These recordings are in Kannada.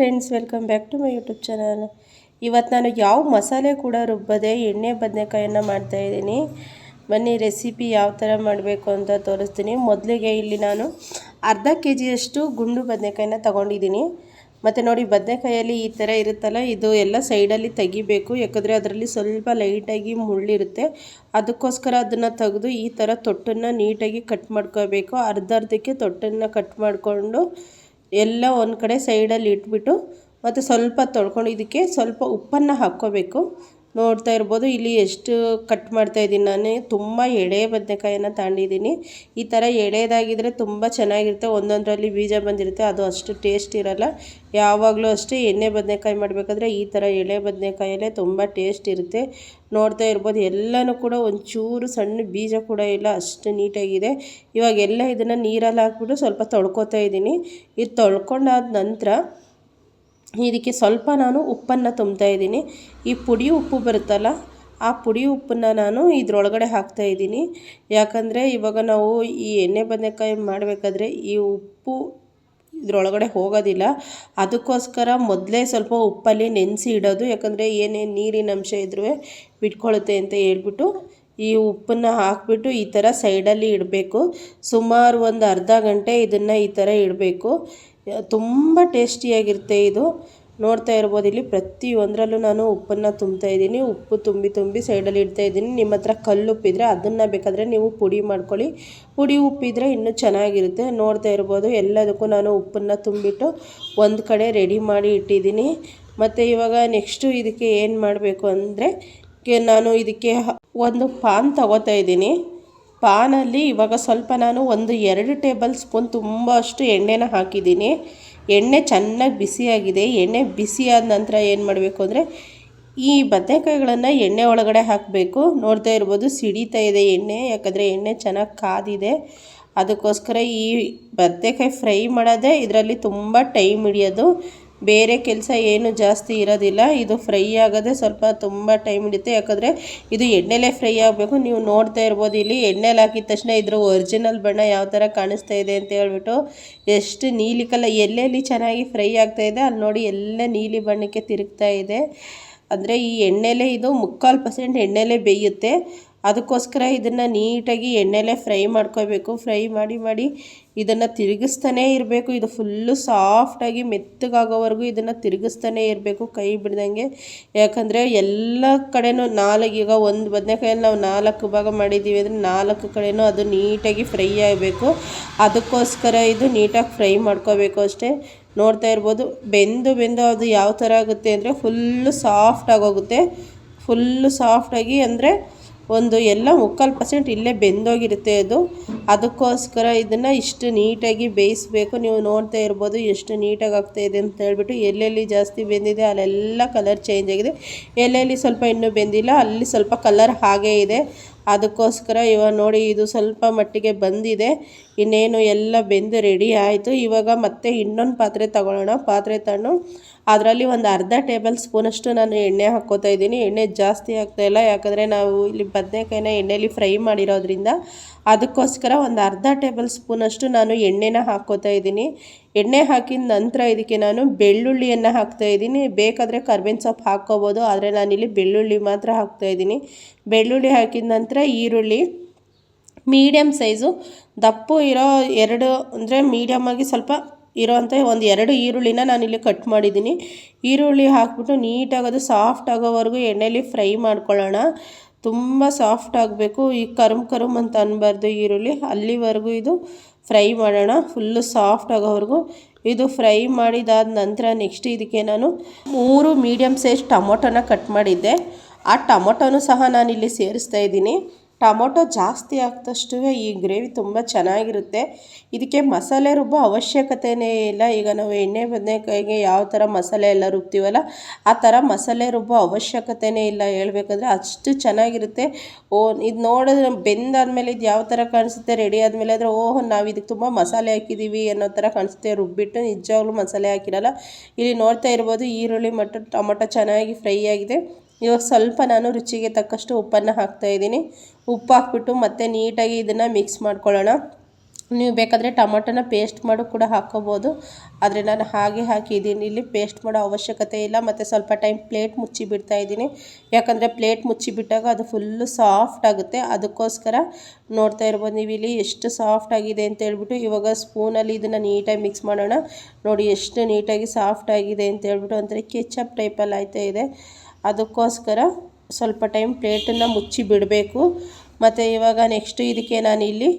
Friends, welcome back to my YouTube channel. ಇವತ್ತು ನಾನು ಯಾವ ಮಸಾಲೆ ಕೂಡ ರುಬ್ಬದೆ ಎಣ್ಣೆ ಬದನೆಕಾಯನ್ನು ಮಾಡ್ತಾಯಿದ್ದೀನಿ. ಬನ್ನಿ ರೆಸಿಪಿ ಯಾವ ಥರ ಮಾಡಬೇಕು ಅಂತ ತೋರಿಸ್ತೀನಿ. ಮೊದಲಿಗೆ ಇಲ್ಲಿ ನಾನು ಅರ್ಧ kg ಗುಂಡು ಬದನೆಕಾಯಿನ ತೊಗೊಂಡಿದ್ದೀನಿ. ಮತ್ತು ನೋಡಿ, ಬದನೆಕಾಯಲ್ಲಿ ಈ ಥರ ಇರುತ್ತಲ್ಲ, ಇದು ಎಲ್ಲ ಸೈಡಲ್ಲಿ ತೆಗಿಬೇಕು. ಯಾಕಂದರೆ ಅದರಲ್ಲಿ ಸ್ವಲ್ಪ ಲೈಟಾಗಿ ಮುಳ್ಳಿರುತ್ತೆ. ಅದಕ್ಕೋಸ್ಕರ ಅದನ್ನು ತೆಗೆದು ಈ ಥರ ತೊಟ್ಟನ್ನು ನೀಟಾಗಿ ಕಟ್ ಮಾಡ್ಕೋಬೇಕು. ಅರ್ಧಕ್ಕೆ ತೊಟ್ಟನ್ನು ಕಟ್ ಮಾಡಿಕೊಂಡು ಎಲ್ಲ ಒಂದು ಕಡೆ ಸೈಡಲ್ಲಿ ಇಟ್ಬಿಟ್ಟು ಮತ್ತು ಸ್ವಲ್ಪ ತೊಳ್ಕೊಂಡು ಇದಕ್ಕೆ ಸ್ವಲ್ಪ ಉಪ್ಪನ್ನು ಹಾಕ್ಕೋಬೇಕು. ನೋಡ್ತಾ ಇರ್ಬೋದು ಇಲ್ಲಿ ಎಷ್ಟು ಕಟ್ ಮಾಡ್ತಾಯಿದ್ದೀನಿ. ನಾನು ತುಂಬ ಎಳೆ ಬದನೆಕಾಯನ್ನು ತಗೊಂಡಿದ್ದೀನಿ. ಈ ಥರ ಎಳೆದಾಗಿದ್ದರೆ ತುಂಬ ಚೆನ್ನಾಗಿರುತ್ತೆ. ಒಂದೊಂದರಲ್ಲಿ ಬೀಜ ಬಂದಿರುತ್ತೆ, ಅದು ಅಷ್ಟು ಟೇಸ್ಟ್ ಇರೋಲ್ಲ. ಯಾವಾಗಲೂ ಅಷ್ಟೇ ಎಣ್ಣೆ ಬದನೆಕಾಯಿ ಮಾಡಬೇಕಾದ್ರೆ ಈ ಥರ ಎಳೆ ಬದನೆಕಾಯಲ್ಲೇ ತುಂಬ ಟೇಸ್ಟ್ ಇರುತ್ತೆ. ನೋಡ್ತಾ ಇರ್ಬೋದು ಎಲ್ಲನೂ ಕೂಡ ಒಂಚೂರು ಸಣ್ಣ ಬೀಜ ಕೂಡ ಇಲ್ಲ, ಅಷ್ಟು ನೀಟಾಗಿದೆ. ಇವಾಗ ಎಲ್ಲ ಇದನ್ನು ನೀರಲ್ಲಿ ಹಾಕ್ಬಿಟ್ಟು ಸ್ವಲ್ಪ ತೊಳ್ಕೊತಾ ಇದ್ದೀನಿ. ಇದು ತೊಳ್ಕೊಂಡಾದ ನಂತರ ಇದಕ್ಕೆ ಸ್ವಲ್ಪ ನಾನು ಉಪ್ಪನ್ನು ತುಂಬ್ತಾ ಇದ್ದೀನಿ. ಈ ಪುಡಿ ಉಪ್ಪು ಬರುತ್ತಲ್ಲ, ಆ ಪುಡಿ ಉಪ್ಪನ್ನು ನಾನು ಇದರೊಳಗಡೆ ಹಾಕ್ತಾಯಿದ್ದೀನಿ. ಯಾಕಂದರೆ ಇವಾಗ ನಾವು ಈ ಎಣ್ಣೆ ಬದನೆಕಾಯಿ ಮಾಡಬೇಕಾದ್ರೆ ಈ ಉಪ್ಪು ಇದರೊಳಗಡೆ ಹೋಗೋದಿಲ್ಲ. ಅದಕ್ಕೋಸ್ಕರ ಮೊದಲೇ ಸ್ವಲ್ಪ ಉಪ್ಪಲ್ಲಿ ನೆನೆಸಿ ಇಡೋದು. ಯಾಕಂದರೆ ಏನೇನು ನೀರಿನ ಅಂಶ ಇದ್ರೂ ಬಿಟ್ಕೊಳ್ಳುತ್ತೆ ಅಂತ ಹೇಳ್ಬಿಟ್ಟು ಈ ಉಪ್ಪನ್ನು ಹಾಕ್ಬಿಟ್ಟು ಈ ಥರ ಸೈಡಲ್ಲಿ ಇಡಬೇಕು. ಸುಮಾರು ಒಂದು ಅರ್ಧ ಗಂಟೆ ಇದನ್ನು ಈ ಥರ ಇಡಬೇಕು. ತುಂಬ ಟೇಸ್ಟಿಯಾಗಿರುತ್ತೆ ಇದು. ನೋಡ್ತಾ ಇರ್ಬೋದು ಇಲ್ಲಿ ಪ್ರತಿಯೊಂದರಲ್ಲೂ ನಾನು ಉಪ್ಪನ್ನು ತುಂಬ್ತಾಯಿದ್ದೀನಿ. ಉಪ್ಪು ತುಂಬಿ ಸೈಡಲ್ಲಿ ಇಡ್ತಾಯಿದ್ದೀನಿ. ನಿಮ್ಮ ಹತ್ರ ಕಲ್ಲುಪ್ಪಿದ್ರೆ ಅದನ್ನು ಬೇಕಾದರೆ ನೀವು ಪುಡಿ ಮಾಡ್ಕೊಳ್ಳಿ. ಪುಡಿ ಉಪ್ಪಿದ್ರೆ ಇನ್ನೂ ಚೆನ್ನಾಗಿರುತ್ತೆ. ನೋಡ್ತಾ ಇರ್ಬೋದು ಎಲ್ಲದಕ್ಕೂ ನಾನು ಉಪ್ಪನ್ನು ತುಂಬಿಟ್ಟು ಒಂದು ಕಡೆ ರೆಡಿ ಮಾಡಿ ಇಟ್ಟಿದ್ದೀನಿ. ಮತ್ತು ಇವಾಗ ನೆಕ್ಸ್ಟು ಇದಕ್ಕೆ ಏನು ಮಾಡಬೇಕು ಅಂದರೆ, ನಾನು ಇದಕ್ಕೆ ಒಂದು ಪಾನ್ ತಗೋತಾ ಇದ್ದೀನಿ. ಪಾನಲ್ಲಿ ಇವಾಗ ಸ್ವಲ್ಪ ನಾನು ಒಂದು 2 ಟೇಬಲ್ ಸ್ಪೂನ್ ತುಂಬ ಅಷ್ಟು ಎಣ್ಣೆನ ಹಾಕಿದ್ದೀನಿ. ಎಣ್ಣೆ ಚೆನ್ನಾಗಿ ಬಿಸಿಯಾಗಿದೆ. ಎಣ್ಣೆ ಬಿಸಿಯಾದ ನಂತರ ಏನು ಮಾಡಬೇಕು ಅಂದರೆ, ಈ ಬದನೆಕಾಯಿಗಳನ್ನು ಎಣ್ಣೆ ಒಳಗಡೆ ಹಾಕಬೇಕು. ನೋಡ್ತಾ ಇರ್ಬೋದು ಸಿಡಿತಾ ಇದೆ ಎಣ್ಣೆ, ಯಾಕಂದರೆ ಎಣ್ಣೆ ಚೆನ್ನಾಗಿ ಕಾದಿದೆ. ಅದಕ್ಕೋಸ್ಕರ ಈ ಬದನೆಕಾಯಿ ಫ್ರೈ ಮಾಡೋದೇ ಇದರಲ್ಲಿ ತುಂಬ ಟೈಮ್ ಹಿಡಿಯೋದು. ಬೇರೆ ಕೆಲಸ ಏನು ಜಾಸ್ತಿ ಇರೋದಿಲ್ಲ. ಇದು ಫ್ರೈ ಆಗೋದೇ ಸ್ವಲ್ಪ ತುಂಬ ಟೈಮ್ ಹಿಡಿಯುತ್ತೆ. ಯಾಕಂದರೆ ಇದು ಎಣ್ಣೆಲೇ ಫ್ರೈ ಆಗಬೇಕು. ನೀವು ನೋಡ್ತಾ ಇರ್ಬೋದು ಇಲ್ಲಿ ಎಣ್ಣೆಲಿ ಹಾಕಿದ ತಕ್ಷಣ ಇದ್ರ ಒರಿಜಿನಲ್ ಬಣ್ಣ ಯಾವ ಥರ ಕಾಣಿಸ್ತಾ ಇದೆ ಅಂತ ಹೇಳ್ಬಿಟ್ಟು, ಎಷ್ಟು ನೀಲಿ ಎಲ್ಲೆಲ್ಲಿ ಚೆನ್ನಾಗಿ ಫ್ರೈ ಆಗ್ತಾಯಿದೆ ಅಲ್ಲಿ ನೋಡಿ ಎಲ್ಲ ನೀಲಿ ಬಣ್ಣಕ್ಕೆ ತಿರುಗ್ತಾ ಇದೆ. ಅಂದರೆ ಈ ಎಣ್ಣೆಲೇ ಇದು 3/4% ಎಣ್ಣೆಲೇ ಬೇಯುತ್ತೆ. ಅದಕ್ಕೋಸ್ಕರ ಇದನ್ನು ನೀಟಾಗಿ ಎಣ್ಣೆಲೇ ಫ್ರೈ ಮಾಡ್ಕೋಬೇಕು. ಫ್ರೈ ಮಾಡಿ ಇದನ್ನು ತಿರುಗಿಸ್ತಾನೇ ಇರಬೇಕು. ಇದು ಫುಲ್ಲು ಸಾಫ್ಟಾಗಿ ಮೆತ್ತಗಾಗೋವರೆಗೂ ಇದನ್ನು ತಿರುಗಿಸ್ತಾನೇ ಇರಬೇಕು, ಕೈ ಬಿಡ್ದಂಗೆ. ಯಾಕಂದರೆ ಎಲ್ಲ ಕಡೆನೂ ಈಗ ಒಂದು ಬದನೆಕಾಯಲ್ಲಿ ನಾವು 4 ಭಾಗ ಮಾಡಿದ್ದೀವಿ ಅಂದರೆ 4 ಕಡೆನೂ ಅದು ನೀಟಾಗಿ ಫ್ರೈ ಆಗಬೇಕು. ಅದಕ್ಕೋಸ್ಕರ ಇದು ನೀಟಾಗಿ ಫ್ರೈ ಮಾಡ್ಕೋಬೇಕು ಅಷ್ಟೇ. ನೋಡ್ತಾ ಇರ್ಬೋದು ಬೆಂದು ಅದು ಯಾವ ಥರ ಆಗುತ್ತೆ ಅಂದರೆ ಫುಲ್ಲು ಸಾಫ್ಟಾಗೋಗುತ್ತೆ. ಫುಲ್ಲು ಸಾಫ್ಟಾಗಿ ಅಂದರೆ ಒಂದು ಎಲ್ಲ 3/4% ಇಲ್ಲೇ ಬೆಂದೋಗಿರುತ್ತೆ ಅದು. ಅದಕ್ಕೋಸ್ಕರ ಇದನ್ನು ಇಷ್ಟು ನೀಟಾಗಿ ಬೇಯಿಸಬೇಕು. ನೀವು ನೋಡ್ತಾ ಇರ್ಬೋದು ಎಷ್ಟು ನೀಟಾಗಿ ಆಗ್ತಾಯಿದೆ ಅಂತ ಹೇಳ್ಬಿಟ್ಟು. ಎಲ್ಲೆಲ್ಲಿ ಜಾಸ್ತಿ ಬೆಂದಿದೆ ಅಲ್ಲೆಲ್ಲ ಕಲರ್ ಚೇಂಜ್ ಆಗಿದೆ. ಎಲ್ಲೆಲ್ಲಿ ಸ್ವಲ್ಪ ಇನ್ನೂ ಬೆಂದಿಲ್ಲ ಅಲ್ಲಿ ಸ್ವಲ್ಪ ಕಲರ್ ಹಾಗೇ ಇದೆ. ಅದಕ್ಕೋಸ್ಕರ ಇವಾಗ ನೋಡಿ ಇದು ಸ್ವಲ್ಪ ಮಟ್ಟಿಗೆ ಬಂದಿದೆ. ಇನ್ನೇನು ಎಲ್ಲ ಬೆಂದು ರೆಡಿ ಆಯಿತು. ಇವಾಗ ಮತ್ತೆ ಇನ್ನೊಂದು ಪಾತ್ರೆ ತಗೊಳ್ಳೋಣ. ಪಾತ್ರೆ ತಗೊಂಡು ಅದರಲ್ಲಿ ಒಂದು ಅರ್ಧ ಟೇಬಲ್ ಸ್ಪೂನಷ್ಟು ನಾನು ಎಣ್ಣೆ ಹಾಕ್ಕೋತಾ ಇದ್ದೀನಿ. ಎಣ್ಣೆ ಜಾಸ್ತಿ ಆಗ್ತಾಯಿಲ್ಲ, ಯಾಕಂದರೆ ನಾವು ಇಲ್ಲಿ ಬದನೆಕಾಯಿನ ಎಣ್ಣೆಲಿ ಫ್ರೈ ಮಾಡಿರೋದ್ರಿಂದ. ಅದಕ್ಕೋಸ್ಕರ ಒಂದು ಅರ್ಧ ಟೇಬಲ್ ಸ್ಪೂನಷ್ಟು ನಾನು ಎಣ್ಣೆನ ಹಾಕ್ಕೋತಾ ಇದ್ದೀನಿ. ಎಣ್ಣೆ ಹಾಕಿದ ನಂತರ ಇದಕ್ಕೆ ನಾನು ಬೆಳ್ಳುಳ್ಳಿಯನ್ನು ಹಾಕ್ತಾಯಿದ್ದೀನಿ. ಬೇಕಾದರೆ ಕರ್ಬೇವಿನ ಸೊಪ್ಪು ಹಾಕ್ಕೋಬೋದು, ಆದರೆ ನಾನಿಲ್ಲಿ ಬೆಳ್ಳುಳ್ಳಿ ಮಾತ್ರ ಹಾಕ್ತಾಯಿದ್ದೀನಿ. ಬೆಳ್ಳುಳ್ಳಿ ಹಾಕಿದ ನಂತರ ಈರುಳ್ಳಿ ಮೀಡಿಯಮ್ ಸೈಜು ದಪ್ಪು ಇರೋ 2 ಅಂದರೆ ಮೀಡಿಯಮಾಗಿ ಸ್ವಲ್ಪ ಇರೋವಂಥ ಒಂದು 2 ಈರುಳ್ಳಿನ ನಾನಿಲ್ಲಿ ಕಟ್ ಮಾಡಿದ್ದೀನಿ. ಈರುಳ್ಳಿ ಹಾಕ್ಬಿಟ್ಟು ನೀಟಾಗಿ ಅದು ಸಾಫ್ಟ್ ಆಗೋವರೆಗೂ ಎಣ್ಣೆಲಿ ಫ್ರೈ ಮಾಡ್ಕೊಳ್ಳೋಣ. ತುಂಬ ಸಾಫ್ಟ್ ಆಗಬೇಕು. ಈ ಕರುಮ್ ಅಂತ ಅನ್ನಬಾರ್ದು ಈರುಳ್ಳಿ, ಅಲ್ಲಿವರೆಗೂ ಇದು ಫ್ರೈ ಮಾಡೋಣ. ಫುಲ್ಲು ಸಾಫ್ಟ್ ಆಗೋವರೆಗೂ ಇದು ಫ್ರೈ ಮಾಡಿದಾದ ನಂತರ ನೆಕ್ಸ್ಟ್ ಇದಕ್ಕೆ ನಾನು 3 ಮೀಡಿಯಮ್ ಸೈಜ್ ಟೊಮೊಟೊನ ಕಟ್ ಮಾಡಿದ್ದೆ. ಆ ಟೊಮೊಟೊನೂ ಸಹ ನಾನಿಲ್ಲಿ ಸೇರಿಸ್ತಾ ಇದ್ದೀನಿ. ಟೊಮೊಟೊ ಜಾಸ್ತಿ ಹಾಕಿದಷ್ಟು ಈ ಗ್ರೇವಿ ತುಂಬ ಚೆನ್ನಾಗಿರುತ್ತೆ. ಇದಕ್ಕೆ ಮಸಾಲೆ ರುಬ್ಬೋ ಅವಶ್ಯಕತೆಯೇ ಇಲ್ಲ. ಈಗ ನಾವು ಎಣ್ಣೆ ಬದನೆಕಾಯಿಗೆ ಯಾವ ಥರ ಮಸಾಲೆ ಎಲ್ಲ ರುಬ್ತೀವಲ್ಲ, ಆ ಥರ ಮಸಾಲೆ ರುಬ್ಬೋ ಅವಶ್ಯಕತೆಯೇ ಇಲ್ಲ. ಹೇಳ್ಬೇಕಂದ್ರೆ ಅಷ್ಟು ಚೆನ್ನಾಗಿರುತ್ತೆ. ಇದು ನೋಡಿದ್ರೆ ಬೆಂದಾದ್ಮೇಲೆ ಇದು ಯಾವ ಥರ ಕಾಣಿಸುತ್ತೆ, ರೆಡಿ ಆದಮೇಲೆ ಆದರೆ ನಾವು ಇದಕ್ಕೆ ತುಂಬ ಮಸಾಲೆ ಹಾಕಿದ್ದೀವಿ ಅನ್ನೋ ಥರ ಕಾಣಿಸುತ್ತೆ. ರುಬ್ಬಿಟ್ಟು ನಿಜವಾಗ್ಲೂ ಮಸಾಲೆ ಹಾಕಿರಲ್ಲ. ಇಲ್ಲಿ ನೋಡ್ತಾ ಇರ್ಬೋದು ಈರುಳ್ಳಿ ಮತ್ತು ಟೊಮೊಟೊ ಚೆನ್ನಾಗಿ ಫ್ರೈ ಆಗಿದೆ. ಇವಾಗ ಸ್ವಲ್ಪ ನಾನು ರುಚಿಗೆ ತಕ್ಕಷ್ಟು ಉಪ್ಪನ್ನು ಹಾಕ್ತಾಯಿದ್ದೀನಿ. ಉಪ್ಪು ಹಾಕ್ಬಿಟ್ಟು ಮತ್ತೆ ನೀಟಾಗಿ ಇದನ್ನು ಮಿಕ್ಸ್ ಮಾಡ್ಕೊಳ್ಳೋಣ. ನೀವು ಬೇಕಾದರೆ ಟೊಮೊಟೊನ ಪೇಸ್ಟ್ ಮಾಡು ಕೂಡ ಹಾಕ್ಕೋಬೋದು, ಆದರೆ ನಾನು ಹಾಗೆ ಹಾಕಿದ್ದೀನಿ. ಇಲ್ಲಿ ಪೇಸ್ಟ್ ಮಾಡೋ ಅವಶ್ಯಕತೆ ಇಲ್ಲ. ಮತ್ತು ಸ್ವಲ್ಪ ಟೈಮ್ ಪ್ಲೇಟ್ ಮುಚ್ಚಿ ಬಿಡ್ತಾ ಇದ್ದೀನಿ, ಯಾಕಂದರೆ ಪ್ಲೇಟ್ ಮುಚ್ಚಿ ಬಿಟ್ಟಾಗ ಅದು ಫುಲ್ಲು ಸಾಫ್ಟ್ ಆಗುತ್ತೆ. ಅದಕ್ಕೋಸ್ಕರ ನೋಡ್ತಾ ಇರ್ಬೋದು ನೀವು ಇಲ್ಲಿ ಎಷ್ಟು ಸಾಫ್ಟ್ ಆಗಿದೆ ಅಂತ ಹೇಳ್ಬಿಟ್ಟು. ಇವಾಗ ಸ್ಪೂನಲ್ಲಿ ಇದನ್ನು ನೀಟಾಗಿ ಮಿಕ್ಸ್ ಮಾಡೋಣ. ನೋಡಿ ಎಷ್ಟು ನೀಟಾಗಿ ಸಾಫ್ಟ್ ಆಗಿದೆ ಅಂತ ಹೇಳ್ಬಿಟ್ಟು, ಒಂಥರ ಕೆಚಪ್ ಟೈಪಲ್ಲಿ ಆಯ್ತಾ ಇದೆ. ಅದಕ್ಕೋಸ್ಕರ ಸ್ವಲ್ಪ ಟೈಮ್ ಪ್ಲೇಟನ್ನು ಮುಚ್ಚಿ ಬಿಡಬೇಕು. ಮತ್ತು ಇವಾಗ ನೆಕ್ಸ್ಟು ಇದಕ್ಕೆ ನಾನಿಲ್ಲಿ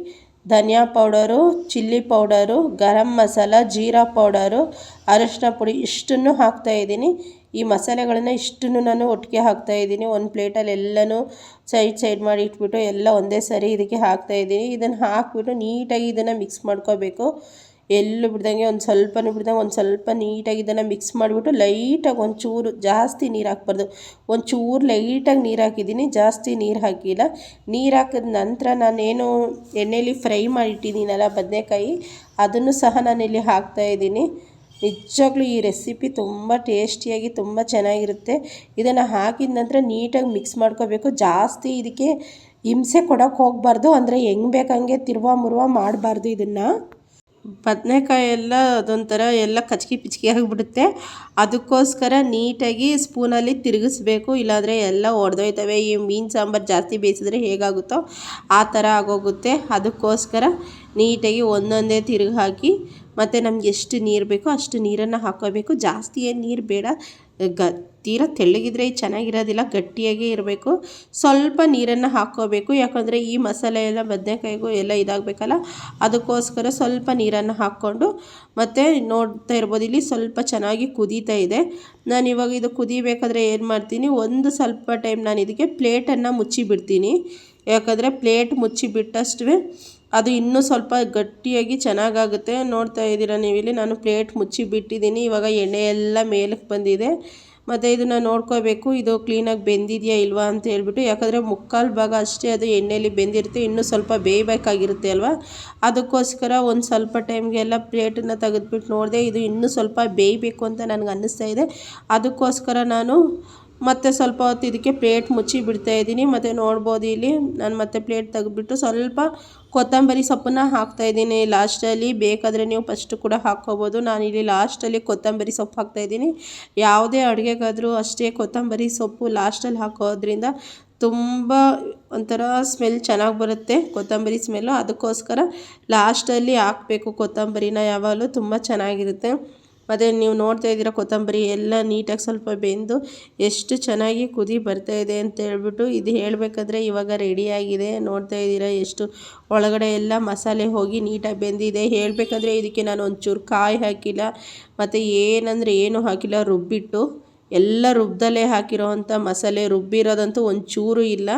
ಧನಿಯಾ powder, chilli powder, garam masala, jeera powder, ಅರಿಶಿನ ಪುಡಿ ಇಷ್ಟನ್ನು ಹಾಕ್ತಾಯಿದ್ದೀನಿ. ಈ ಮಸಾಲೆಗಳನ್ನು ಇಷ್ಟನ್ನು ನಾನು ಒಟ್ಟಿಗೆ ಹಾಕ್ತಾಯಿದ್ದೀನಿ. ಒಂದು ಪ್ಲೇಟಲ್ಲಿ ಎಲ್ಲನೂ ಸೈಡ್ ಮಾಡಿ ಇಟ್ಬಿಟ್ಟು ಎಲ್ಲ ಒಂದೇ ಸರಿ ಇದಕ್ಕೆ ಹಾಕ್ತಾಯಿದ್ದೀನಿ. ಇದನ್ನು ಹಾಕ್ಬಿಟ್ಟು ನೀಟಾಗಿ ಇದನ್ನು ಮಿಕ್ಸ್ ಮಾಡ್ಕೋಬೇಕು. ಎಲ್ಲೂ ಬಿಡ್ದಂಗೆ ಒಂದು ಸ್ವಲ್ಪ ನೀಟಾಗಿ ಇದನ್ನು ಮಿಕ್ಸ್ ಮಾಡಿಬಿಟ್ಟು ಲೈಟಾಗಿ ಒಂಚೂರು, ಜಾಸ್ತಿ ನೀರು ಹಾಕ್ಬಾರ್ದು, ಒಂಚೂರು ಲೈಟಾಗಿ ನೀರು ಹಾಕಿದ್ದೀನಿ, ಜಾಸ್ತಿ ನೀರು ಹಾಕಿಲ್ಲ. ನೀರು ಹಾಕಿದ ನಂತರ ನಾನೇನು ಎಣ್ಣೆಯಲ್ಲಿ ಫ್ರೈ ಮಾಡಿಟ್ಟಿದ್ದೀನಲ್ಲ ಬದನೆಕಾಯಿ, ಅದನ್ನು ಸಹ ನಾನಿಲ್ಲಿ ಹಾಕ್ತಾಯಿದ್ದೀನಿ. ನಿಜವಾಗ್ಲೂ ಈ ರೆಸಿಪಿ ತುಂಬ ಟೇಸ್ಟಿಯಾಗಿ ತುಂಬ ಚೆನ್ನಾಗಿರುತ್ತೆ. ಇದನ್ನು ಹಾಕಿದ ನಂತರ ನೀಟಾಗಿ ಮಿಕ್ಸ್ ಮಾಡ್ಕೋಬೇಕು. ಜಾಸ್ತಿ ಇದಕ್ಕೆ ಹಿಂಸೆ ಕೊಡೋಕ್ಕೆ ಹೋಗಬಾರ್ದು, ಅಂದರೆ ಹೆಂಗೆ ಬೇಕಂಗೆ ತಿರ್ವಾ ಮುರ್ವಾ ಮಾಡಬಾರ್ದು. ಇದನ್ನು ಬದನೆಕಾಯಿ ಎಲ್ಲ ಅದೊಂಥರ ಎಲ್ಲ ಕಚ್ಕಿ ಪಿಚ್ಕಿ ಆಗಿಬಿಡುತ್ತೆ. ಅದಕ್ಕೋಸ್ಕರ ನೀಟಾಗಿ ಸ್ಪೂನಲ್ಲಿ ತಿರುಗಿಸ್ಬೇಕು, ಇಲ್ಲಾಂದರೆ ಎಲ್ಲ ಒಡೆದೋಯ್ತವೆ. ಈ ಮೀನು ಸಾಂಬಾರು ಜಾಸ್ತಿ ಬೇಯಿಸಿದ್ರೆ ಹೇಗಾಗುತ್ತೋ ಆ ಥರ ಆಗೋಗುತ್ತೆ. ಅದಕ್ಕೋಸ್ಕರ ನೀಟಾಗಿ ಒಂದೊಂದೇ ತಿರುಗಿ ಹಾಕಿ, ಮತ್ತು ನಮ್ಗೆ ಎಷ್ಟು ನೀರು ಬೇಕೋ ಅಷ್ಟು ನೀರನ್ನು ಹಾಕ್ಕೋಬೇಕು. ಜಾಸ್ತಿ ಏನು ನೀರು ಬೇಡ, ತೀರ ತೆಳ್ಳಗಿದ್ರೆ ಚೆನ್ನಾಗಿರೋದಿಲ್ಲ, ಗಟ್ಟಿಯಾಗೇ ಇರಬೇಕು. ಸ್ವಲ್ಪ ನೀರನ್ನು ಹಾಕ್ಕೋಬೇಕು, ಯಾಕಂದರೆ ಈ ಮಸಾಲೆ ಎಲ್ಲ ಬದನೆಕಾಯಿಗೂ ಎಲ್ಲ ಇದಾಗಬೇಕಲ್ಲ, ಅದಕ್ಕೋಸ್ಕರ ಸ್ವಲ್ಪ ನೀರನ್ನು ಹಾಕ್ಕೊಂಡು. ಮತ್ತು ನೋಡ್ತಾ ಇರ್ಬೋದು ಇಲ್ಲಿ ಸ್ವಲ್ಪ ಚೆನ್ನಾಗಿ ಕುದೀತಾ ಇದೆ. ನಾನು ಇವಾಗ ಇದು ಕುದಿಬೇಕಾದ್ರೆ ಏನು ಮಾಡ್ತೀನಿ, ಒಂದು ಸ್ವಲ್ಪ ಟೈಮ್ ನಾನು ಇದಕ್ಕೆ ಪ್ಲೇಟನ್ನು ಮುಚ್ಚಿ ಬಿಡ್ತೀನಿ. ಯಾಕಂದರೆ ಪ್ಲೇಟ್ ಮುಚ್ಚಿ ಬಿಟ್ಟಷ್ಟು ಅದು ಇನ್ನೂ ಸ್ವಲ್ಪ ಗಟ್ಟಿಯಾಗಿ ಚೆನ್ನಾಗಾಗುತ್ತೆ. ನೋಡ್ತಾ ಇದ್ದೀರಾ ನೀವಿಲ್ಲಿ ನಾನು ಪ್ಲೇಟ್ ಮುಚ್ಚಿ ಬಿಟ್ಟಿದ್ದೀನಿ. ಇವಾಗ ಎಣ್ಣೆ ಎಲ್ಲ ಮೇಲಕ್ಕೆ ಬಂದಿದೆ. ಮತ್ತು ಇದನ್ನು ನೋಡ್ಕೋಬೇಕು, ಇದು ಕ್ಲೀನಾಗಿ ಬೆಂದಿದೆಯಾ ಇಲ್ವಾ ಅಂತ ಹೇಳ್ಬಿಟ್ಟು. ಯಾಕಂದರೆ ಮುಕ್ಕಾಲು ಭಾಗ ಅಷ್ಟೇ ಅದು ಎಣ್ಣೆಯಲ್ಲಿ ಬೆಂದಿರುತ್ತೆ, ಇನ್ನೂ ಸ್ವಲ್ಪ ಬೇಯಬೇಕಾಗಿರುತ್ತೆ ಅಲ್ವಾ. ಅದಕ್ಕೋಸ್ಕರ ಒಂದು ಸ್ವಲ್ಪ ಟೈಮ್ಗೆಲ್ಲ ಪ್ಲೇಟನ್ನು ತೆಗೆದುಬಿಟ್ಟು ನೋಡಿದೆ, ಇದು ಇನ್ನೂ ಸ್ವಲ್ಪ ಬೇಯಬೇಕು ಅಂತ ನನಗೆ ಅನ್ನಿಸ್ತಾ ಇದೆ. ಅದಕ್ಕೋಸ್ಕರ ನಾನು ಮತ್ತು ಸ್ವಲ್ಪ ಹೊತ್ತು ಇದಕ್ಕೆ ಪ್ಲೇಟ್ ಮುಚ್ಚಿ ಬಿಡ್ತಾಯಿದ್ದೀನಿ. ಮತ್ತು ನೋಡ್ಬೋದು ಇಲ್ಲಿ ನಾನು ಮತ್ತೆ ಪ್ಲೇಟ್ ತೆಗೆದ್ಬಿಟ್ಟು ಸ್ವಲ್ಪ ಕೊತ್ತಂಬರಿ ಸೊಪ್ಪನ್ನು ಹಾಕ್ತಾಯಿದ್ದೀನಿ ಲಾಸ್ಟಲ್ಲಿ. ಬೇಕಾದರೆ ನೀವು ಫಸ್ಟು ಕೂಡ ಹಾಕ್ಕೋಬೋದು. ನಾನಿಲ್ಲಿ ಲಾಸ್ಟಲ್ಲಿ ಕೊತ್ತಂಬರಿ ಸೊಪ್ಪು ಹಾಕ್ತಾಯಿದ್ದೀನಿ. ಯಾವುದೇ ಅಡುಗೆಗಾದರೂ ಅಷ್ಟೇ ಕೊತ್ತಂಬರಿ ಸೊಪ್ಪು ಲಾಸ್ಟಲ್ಲಿ ಹಾಕೋದ್ರಿಂದ ತುಂಬ ಒಂಥರ ಸ್ಮೆಲ್ ಚೆನ್ನಾಗಿ ಬರುತ್ತೆ, ಕೊತ್ತಂಬರಿ ಸ್ಮೆಲ್ಲು. ಅದಕ್ಕೋಸ್ಕರ ಲಾಸ್ಟಲ್ಲಿ ಹಾಕಬೇಕು ಕೊತ್ತಂಬರಿನ, ಯಾವಾಗಲೂ ತುಂಬ ಚೆನ್ನಾಗಿರುತ್ತೆ. ಮತ್ತು ನೀವು ನೋಡ್ತಾ ಇದ್ದೀರಾ ಕೊತ್ತಂಬರಿ ಎಲ್ಲ ನೀಟಾಗಿ ಸ್ವಲ್ಪ ಬೆಂದು ಎಷ್ಟು ಚೆನ್ನಾಗಿ ಕುದಿ ಬರ್ತಾಯಿದೆ ಅಂತ ಹೇಳ್ಬಿಟ್ಟು. ಇದು ಹೇಳಬೇಕಾದ್ರೆ ಇವಾಗ ರೆಡಿಯಾಗಿದೆ. ನೋಡ್ತಾ ಇದ್ದೀರಾ ಎಷ್ಟು ಒಳಗಡೆ ಎಲ್ಲ ಮಸಾಲೆ ಹೋಗಿ ನೀಟಾಗಿ ಬೆಂದಿದೆ. ಹೇಳಬೇಕಂದ್ರೆ ಇದಕ್ಕೆ ನಾನು ಒಂಚೂರು ಕಾಯಿ ಹಾಕಿಲ್ಲ, ಮತ್ತು ಏನಂದರೆ ಏನೂ ಹಾಕಿಲ್ಲ, ರುಬ್ಬಿಟ್ಟು ಎಲ್ಲ ರುಬ್ದಲ್ಲೇ ಹಾಕಿರೋವಂಥ ಮಸಾಲೆ, ರುಬ್ಬಿರೋದಂತೂ ಒಂಚೂರು ಇಲ್ಲ.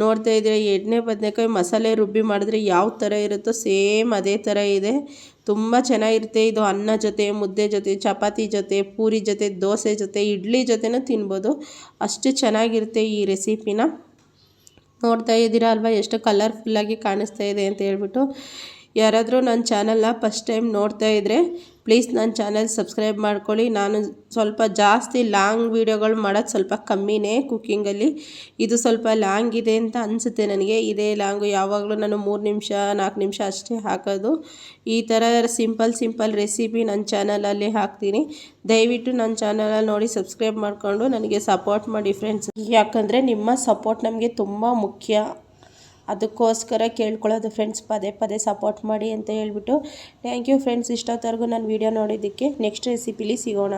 ನೋಡ್ತಾ ಇದ್ದೀರಾ ಎಣ್ಣೆ ಬದನೆಕಾಯಿ ಮಸಾಲೆ ರುಬ್ಬಿ ಮಾಡಿದ್ರೆ ಯಾವ ಥರ ಇರುತ್ತೋ ಸೇಮ್ ಅದೇ ಥರ ಇದೆ. ತುಂಬ ಚೆನ್ನಾಗಿರುತ್ತೆ. ಇದು ಅನ್ನ ಜೊತೆ, ಮುದ್ದೆ ಜೊತೆ, ಚಪಾತಿ ಜೊತೆ, ಪೂರಿ ಜೊತೆ, ದೋಸೆ ಜೊತೆ, ಇಡ್ಲಿ ಜೊತೆನೂ ತಿನ್ಬೋದು. ಅಷ್ಟು ಚೆನ್ನಾಗಿರುತ್ತೆ ಈ ರೆಸಿಪಿನ. ನೋಡ್ತಾ ಇದ್ದೀರಾ ಅಲ್ವಾ ಎಷ್ಟು ಕಲರ್ಫುಲ್ಲಾಗಿ ಕಾಣಿಸ್ತಾ ಇದೆ ಅಂತ ಹೇಳ್ಬಿಟ್ಟು. ಯಾರಾದರೂ ನನ್ನ ಚಾನಲ್ನ ಫಸ್ಟ್ ಟೈಮ್ ನೋಡ್ತಾ ಇದ್ದರೆ ಪ್ಲೀಸ್ ನನ್ನ ಚಾನಲ್ ಸಬ್ಸ್ಕ್ರೈಬ್ ಮಾಡ್ಕೊಳ್ಳಿ. ನಾನು ಸ್ವಲ್ಪ ಜಾಸ್ತಿ ಲಾಂಗ್ ವೀಡಿಯೋಗಳು ಮಾಡೋದು ಸ್ವಲ್ಪ ಕಮ್ಮಿನೇ ಕುಕ್ಕಿಂಗಲ್ಲಿ. ಇದು ಸ್ವಲ್ಪ ಲಾಂಗ್ ಇದೆ ಅಂತ ಅನಿಸುತ್ತೆ ನನಗೆ. ಇದೇ ಲಾಂಗು, ಯಾವಾಗಲೂ ನಾನು 3 ನಿಮಿಷ 4 ನಿಮಿಷ ಅಷ್ಟೇ ಹಾಕೋದು. ಈ ಥರ ಸಿಂಪಲ್ ರೆಸಿಪಿ ನನ್ನ ಚಾನಲಲ್ಲಿ ಹಾಕ್ತೀನಿ. ದಯವಿಟ್ಟು ನನ್ನ ಚಾನಲಲ್ಲಿ ನೋಡಿ ಸಬ್ಸ್ಕ್ರೈಬ್ ಮಾಡಿಕೊಂಡು ನನಗೆ ಸಪೋರ್ಟ್ ಮಾಡಿ ಫ್ರೆಂಡ್ಸ್. ಯಾಕಂದರೆ ನಿಮ್ಮ ಸಪೋರ್ಟ್ ನಮಗೆ ತುಂಬ ಮುಖ್ಯ. ಅದಕ್ಕೋಸ್ಕರ ಕೇಳ್ಕೊಳ್ಳೋದು ಫ್ರೆಂಡ್ಸ್, ಪದೇ ಸಪೋರ್ಟ್ ಮಾಡಿ ಅಂತ ಹೇಳ್ಬಿಟ್ಟು. ಥ್ಯಾಂಕ್ ಯು ಫ್ರೆಂಡ್ಸ್, ಇಷ್ಟೊತ್ತವರೆಗೂ ನನ್ನ ವೀಡಿಯೋ ನೋಡಿದ್ದಕ್ಕೆ. ನೆಕ್ಸ್ಟ್ ರೆಸಿಪಿಲಿ ಸಿಗೋಣ.